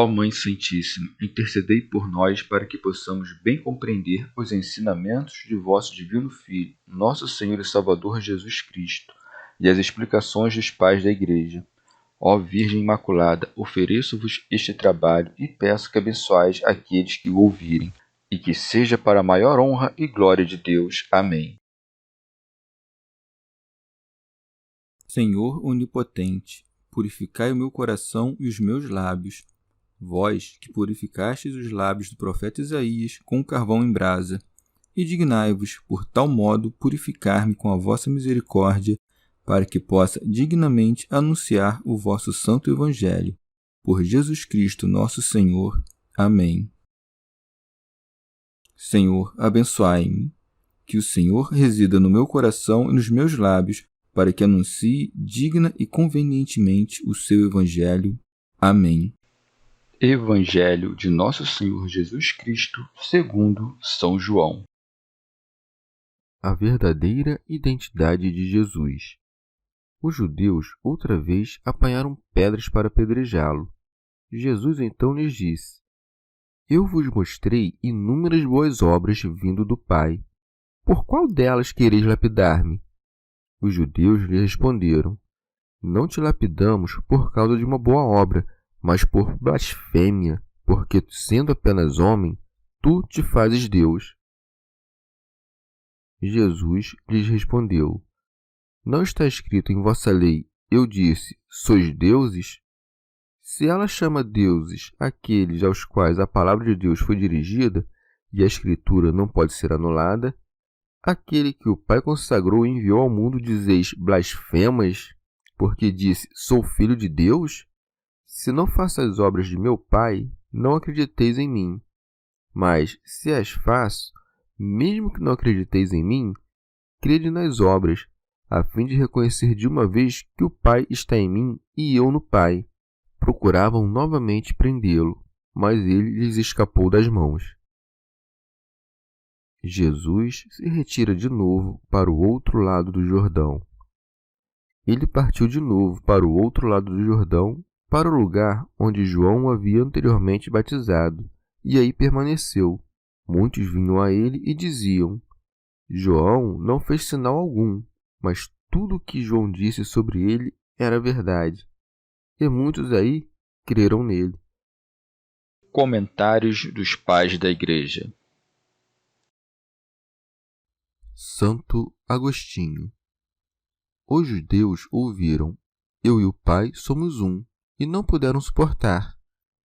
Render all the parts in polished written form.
Ó Mãe Santíssima, intercedei por nós para que possamos bem compreender os ensinamentos de vosso Divino Filho, nosso Senhor e Salvador Jesus Cristo, e as explicações dos pais da Igreja. Ó Virgem Imaculada, ofereço-vos este trabalho e peço que abençoais aqueles que o ouvirem, e que seja para a maior honra e glória de Deus. Amém. Senhor onipotente, purificai o meu coração e os meus lábios. Vós, que purificastes os lábios do profeta Isaías com carvão em brasa, e dignai-vos, por tal modo, purificar-me com a vossa misericórdia, para que possa dignamente anunciar o vosso santo Evangelho. Por Jesus Cristo, nosso Senhor. Amém. Senhor, abençoai-me. Que o Senhor resida no meu coração e nos meus lábios, para que anuncie digna e convenientemente o seu Evangelho. Amém. Evangelho de Nosso Senhor Jesus Cristo, segundo São João. A verdadeira identidade de Jesus. Os judeus outra vez apanharam pedras para apedrejá-lo. Jesus então lhes disse: Eu vos mostrei inúmeras boas obras vindo do Pai. Por qual delas quereis lapidar-me? Os judeus lhe responderam: Não te lapidamos por causa de uma boa obra, mas por blasfêmia, porque, sendo apenas homem, tu te fazes Deus. Jesus lhes respondeu: Não está escrito em vossa lei, eu disse, sois deuses? Se ela chama deuses aqueles aos quais a palavra de Deus foi dirigida, e a Escritura não pode ser anulada, aquele que o Pai consagrou e enviou ao mundo dizeis blasfemas, porque disse, sou filho de Deus? Se não faço as obras de meu Pai, não acrediteis em mim. Mas, se as faço, mesmo que não acrediteis em mim, crede nas obras, a fim de reconhecer de uma vez que o Pai está em mim e eu no Pai. Procuravam novamente prendê-lo, mas ele lhes escapou das mãos. Jesus se retira de novo para o outro lado do Jordão. Ele partiu de novo para o outro lado do Jordão, para o lugar onde João o havia anteriormente batizado, e aí permaneceu. Muitos vinham a ele e diziam: João não fez sinal algum, mas tudo o que João disse sobre ele era verdade. E muitos aí creram nele. Comentários dos pais da Igreja. Santo Agostinho. Os judeus ouviram: Eu e o Pai somos um, e não puderam suportar.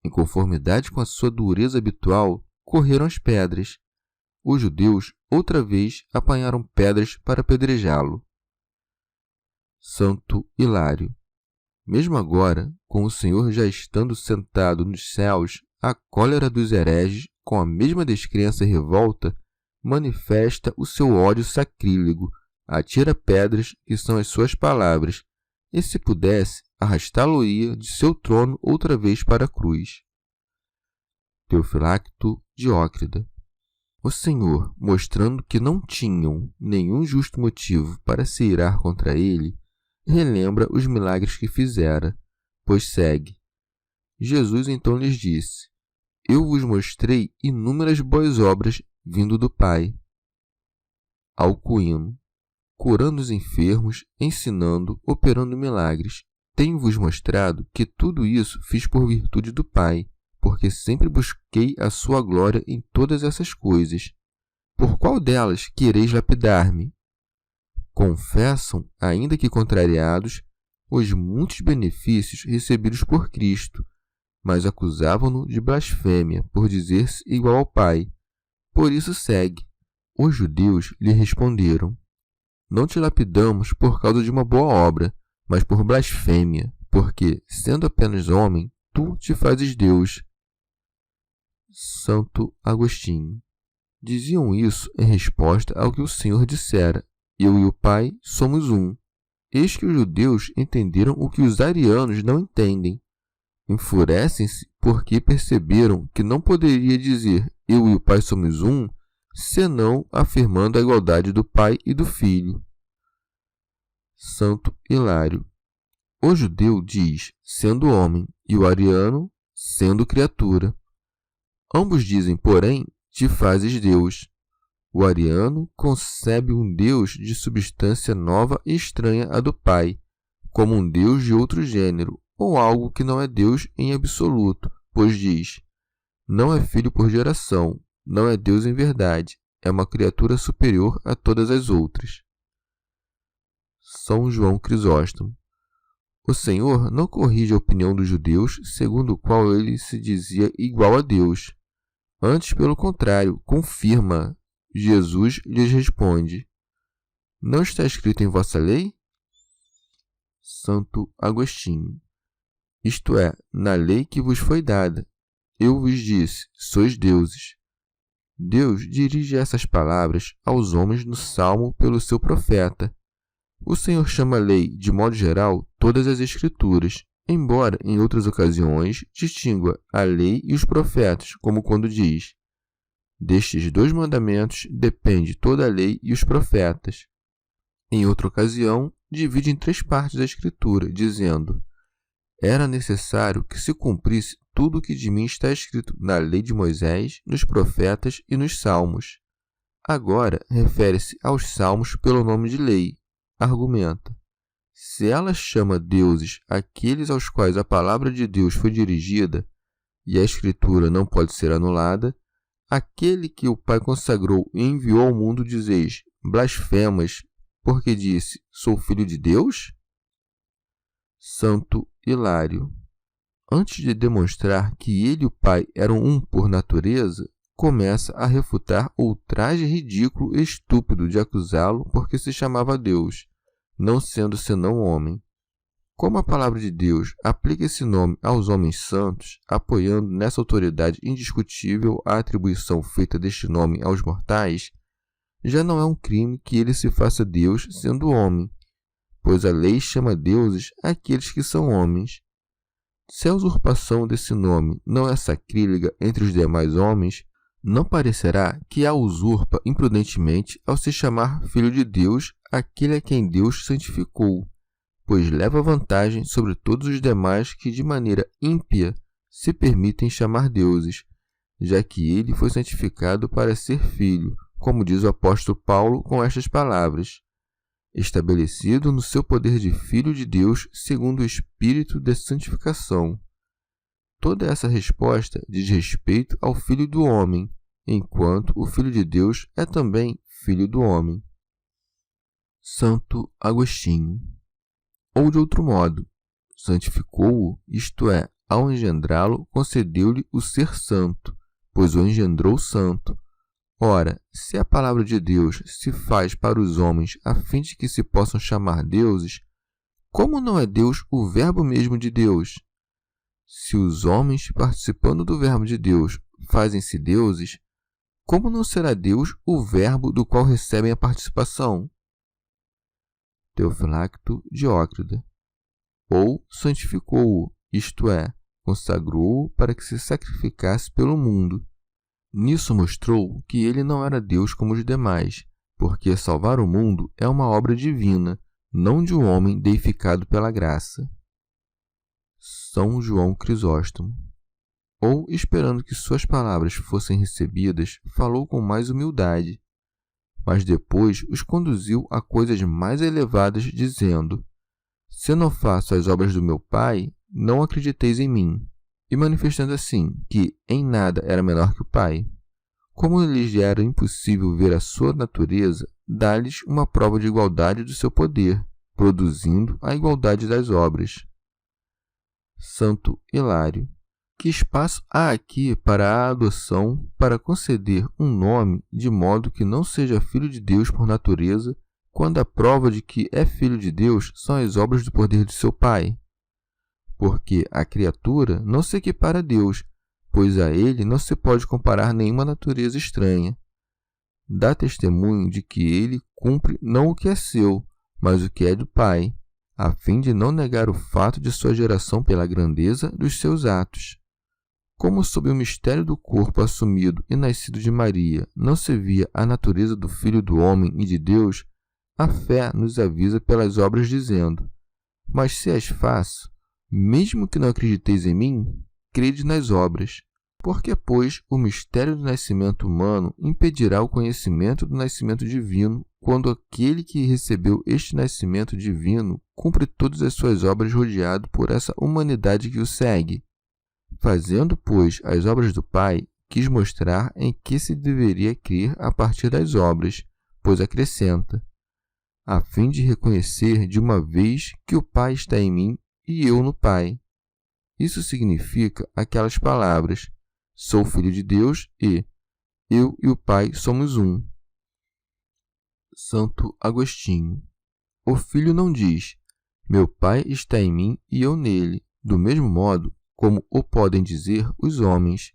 Em conformidade com a sua dureza habitual, correram as pedras. Os judeus, outra vez, apanharam pedras para apedrejá-lo. Santo Hilário. Mesmo agora, com o Senhor já estando sentado nos céus, a cólera dos hereges, com a mesma descrença e revolta, manifesta o seu ódio sacrílego, atira pedras, que são as suas palavras, e se pudesse, arrastá-lo-ia de seu trono outra vez para a cruz. Teofilacto Diócrida. O Senhor, mostrando que não tinham nenhum justo motivo para se irar contra ele, relembra os milagres que fizera, pois segue. Jesus então lhes disse: Eu vos mostrei inúmeras boas obras vindo do Pai. Alcuíno. Curando os enfermos, ensinando, operando milagres. Tenho-vos mostrado que tudo isso fiz por virtude do Pai, porque sempre busquei a sua glória em todas essas coisas. Por qual delas quereis lapidar-me? Confessam, ainda que contrariados, os muitos benefícios recebidos por Cristo, mas acusavam-no de blasfêmia por dizer-se igual ao Pai. Por isso segue. Os judeus lhe responderam: Não te lapidamos por causa de uma boa obra, mas por blasfêmia, porque, sendo apenas homem, tu te fazes Deus. Santo Agostinho. Diziam isso em resposta ao que o Senhor dissera: Eu e o Pai somos um. Eis que os judeus entenderam o que os arianos não entendem. Enfurecem-se porque perceberam que não poderia dizer Eu e o Pai somos um, senão afirmando a igualdade do Pai e do Filho. Santo Hilário. O judeu diz, sendo homem, e o ariano, sendo criatura. Ambos dizem, porém, te fazes Deus. O ariano concebe um Deus de substância nova e estranha à do Pai, como um Deus de outro gênero, ou algo que não é Deus em absoluto, pois diz, não é filho por geração, não é Deus em verdade, é uma criatura superior a todas as outras. São João Crisóstomo. O Senhor não corrige a opinião dos judeus, segundo o qual ele se dizia igual a Deus. Antes, pelo contrário, confirma. Jesus lhes responde, não está escrito em vossa lei? Santo Agostinho. Isto é, na lei que vos foi dada. Eu vos disse, sois deuses. Deus dirige essas palavras aos homens no Salmo pelo seu profeta. O Senhor chama lei, de modo geral, todas as Escrituras, embora, em outras ocasiões, distingua a lei e os profetas, como quando diz, destes 2 mandamentos depende toda a lei e os profetas. Em outra ocasião, divide em 3 partes a Escritura, dizendo, era necessário que se cumprisse tudo o que de mim está escrito na lei de Moisés, nos profetas e nos salmos. Agora, refere-se aos salmos pelo nome de lei. Argumenta. Se ela chama deuses aqueles aos quais a palavra de Deus foi dirigida, e a Escritura não pode ser anulada, aquele que o Pai consagrou e enviou ao mundo dizeis, blasfemas, porque disse, sou filho de Deus? Santo Hilário. Antes de demonstrar que ele e o Pai eram um por natureza, começa a refutar o ultraje ridículo e estúpido de acusá-lo porque se chamava Deus, não sendo senão homem. Como a palavra de Deus aplica esse nome aos homens santos, apoiando nessa autoridade indiscutível a atribuição feita deste nome aos mortais, já não é um crime que ele se faça Deus sendo homem, pois a lei chama deuses aqueles que são homens. Se a usurpação desse nome não é sacrílega entre os demais homens, não parecerá que a usurpa imprudentemente ao se chamar filho de Deus aquele a quem Deus santificou, pois leva vantagem sobre todos os demais que de maneira ímpia se permitem chamar deuses, já que ele foi santificado para ser filho, como diz o apóstolo Paulo com estas palavras, estabelecido no seu poder de Filho de Deus segundo o Espírito de santificação. Toda essa resposta diz respeito ao Filho do homem, enquanto o Filho de Deus é também Filho do homem. Santo Agostinho. Ou de outro modo, santificou-o, isto é, ao engendrá-lo, concedeu-lhe o ser santo, pois o engendrou santo. Ora, se a palavra de Deus se faz para os homens a fim de que se possam chamar deuses, como não é Deus o Verbo mesmo de Deus? Se os homens, participando do Verbo de Deus, fazem-se deuses, como não será Deus o Verbo do qual recebem a participação? Teofilacto Diócrida. Ou santificou-o, isto é, consagrou-o para que se sacrificasse pelo mundo. Nisso mostrou que ele não era Deus como os demais, porque salvar o mundo é uma obra divina, não de um homem deificado pela graça. São João Crisóstomo. Ou, esperando que suas palavras fossem recebidas, falou com mais humildade, mas depois os conduziu a coisas mais elevadas, dizendo, se não faço as obras do meu Pai, não acrediteis em mim. E manifestando assim que em nada era menor que o Pai. Como lhes era impossível ver a sua natureza, dá-lhes uma prova de igualdade do seu poder, produzindo a igualdade das obras. Santo Hilário. Que espaço há aqui para a adoção, para conceder um nome de modo que não seja filho de Deus por natureza, quando a prova de que é filho de Deus são as obras do poder de seu Pai? Porque a criatura não se equipara a Deus, pois a ele não se pode comparar nenhuma natureza estranha. Dá testemunho de que ele cumpre não o que é seu, mas o que é do Pai, a fim de não negar o fato de sua geração pela grandeza dos seus atos. Como sob o mistério do corpo assumido e nascido de Maria não se via a natureza do Filho do homem e de Deus, a fé nos avisa pelas obras dizendo, mas se as faço, mesmo que não acrediteis em mim, crede nas obras. Porque, pois, o mistério do nascimento humano impedirá o conhecimento do nascimento divino, quando aquele que recebeu este nascimento divino cumpre todas as suas obras rodeado por essa humanidade que o segue. Fazendo, pois, as obras do Pai, quis mostrar em que se deveria crer a partir das obras, pois acrescenta, a fim de reconhecer de uma vez que o Pai está em mim e eu no Pai. Isso significa aquelas palavras, sou filho de Deus e eu e o Pai somos um. Santo Agostinho. O Filho não diz, meu Pai está em mim e eu nele, do mesmo modo como o podem dizer os homens.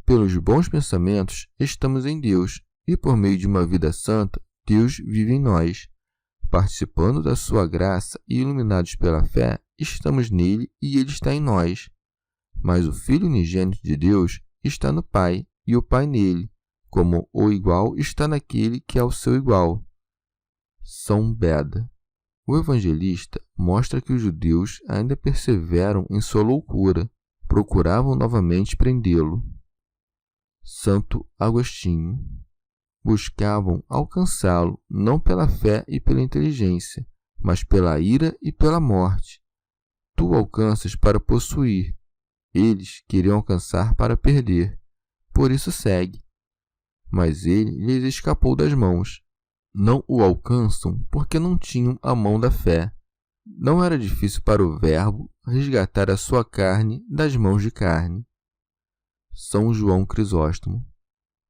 Pelos bons pensamentos estamos em Deus, e por meio de uma vida santa, Deus vive em nós. Participando da sua graça e iluminados pela fé, estamos nele e ele está em nós. Mas o Filho unigênito de Deus está no Pai, e o Pai nele, como o igual está naquele que é o seu igual. São Beda. O evangelista mostra que os judeus ainda perseveram em sua loucura, procuravam novamente prendê-lo. Santo Agostinho. Buscavam alcançá-lo não pela fé e pela inteligência, mas pela ira e pela morte. Tu alcanças para possuir, eles queriam alcançar para perder, por isso segue. Mas ele lhes escapou das mãos. Não o alcançam porque não tinham a mão da fé. Não era difícil para o Verbo resgatar a sua carne das mãos de carne. São João Crisóstomo.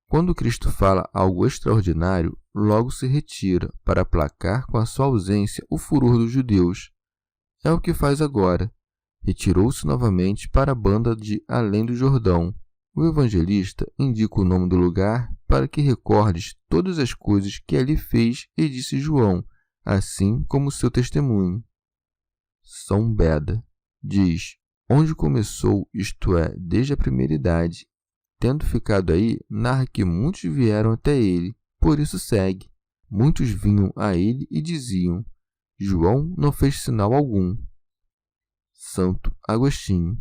Quando Cristo fala algo extraordinário, logo se retira para aplacar com a sua ausência o furor dos judeus. É o que faz agora. Retirou-se novamente para a banda de além do Jordão. O evangelista indica o nome do lugar para que recordes todas as coisas que ali fez e disse João, assim como seu testemunho. São Beda diz, onde começou, isto é, desde a primeira idade. Tendo ficado aí, narra que muitos vieram até ele, por isso segue. Muitos vinham a ele e diziam, João não fez sinal algum. Santo Agostinho,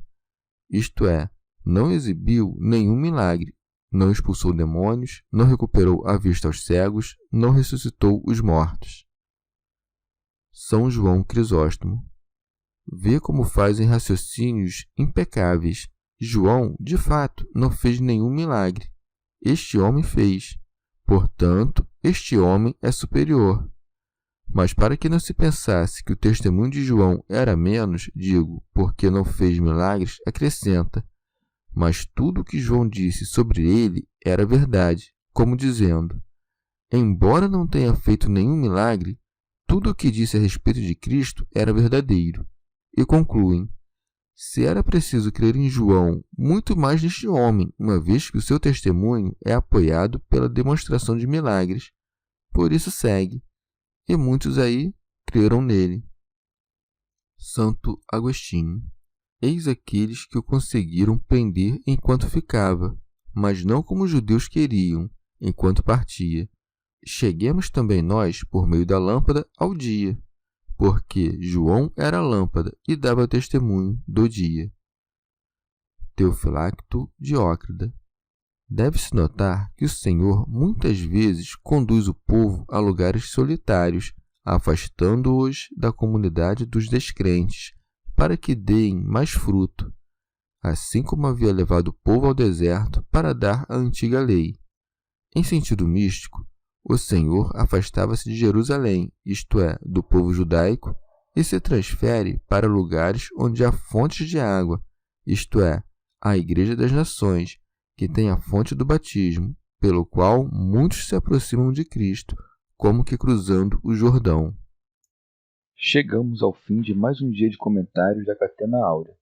isto é, não exibiu nenhum milagre, não expulsou demônios, não recuperou a vista aos cegos, não ressuscitou os mortos. São João Crisóstomo. Vê como fazem raciocínios impecáveis. João, de fato, não fez nenhum milagre. Este homem fez. Portanto, este homem é superior. Mas para que não se pensasse que o testemunho de João era menos, digo, porque não fez milagres, acrescenta. Mas tudo o que João disse sobre ele era verdade, como dizendo, embora não tenha feito nenhum milagre, tudo o que disse a respeito de Cristo era verdadeiro. E concluem, se era preciso crer em João, muito mais neste homem, uma vez que o seu testemunho é apoiado pela demonstração de milagres. Por isso segue. E muitos aí creram nele. Santo Agostinho. Eis aqueles que o conseguiram prender enquanto ficava, mas não como os judeus queriam, enquanto partia. Cheguemos também nós, por meio da lâmpada, ao dia, porque João era a lâmpada e dava testemunho do dia. Teofilacto Diócrida. Deve-se notar que o Senhor muitas vezes conduz o povo a lugares solitários, afastando-os da comunidade dos descrentes, para que deem mais fruto, assim como havia levado o povo ao deserto para dar a antiga lei. Em sentido místico, o Senhor afastava-se de Jerusalém, isto é, do povo judaico, e se transfere para lugares onde há fontes de água, isto é, a Igreja das Nações, que tem a fonte do batismo, pelo qual muitos se aproximam de Cristo, como que cruzando o Jordão. Chegamos ao fim de mais um dia de comentários da Catena Áurea.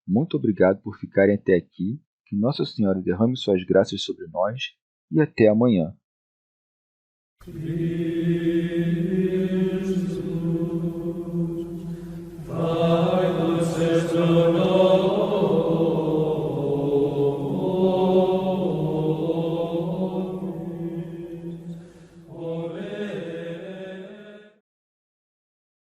Muito obrigado por ficarem até aqui, que Nossa Senhora derrame suas graças sobre nós e até amanhã.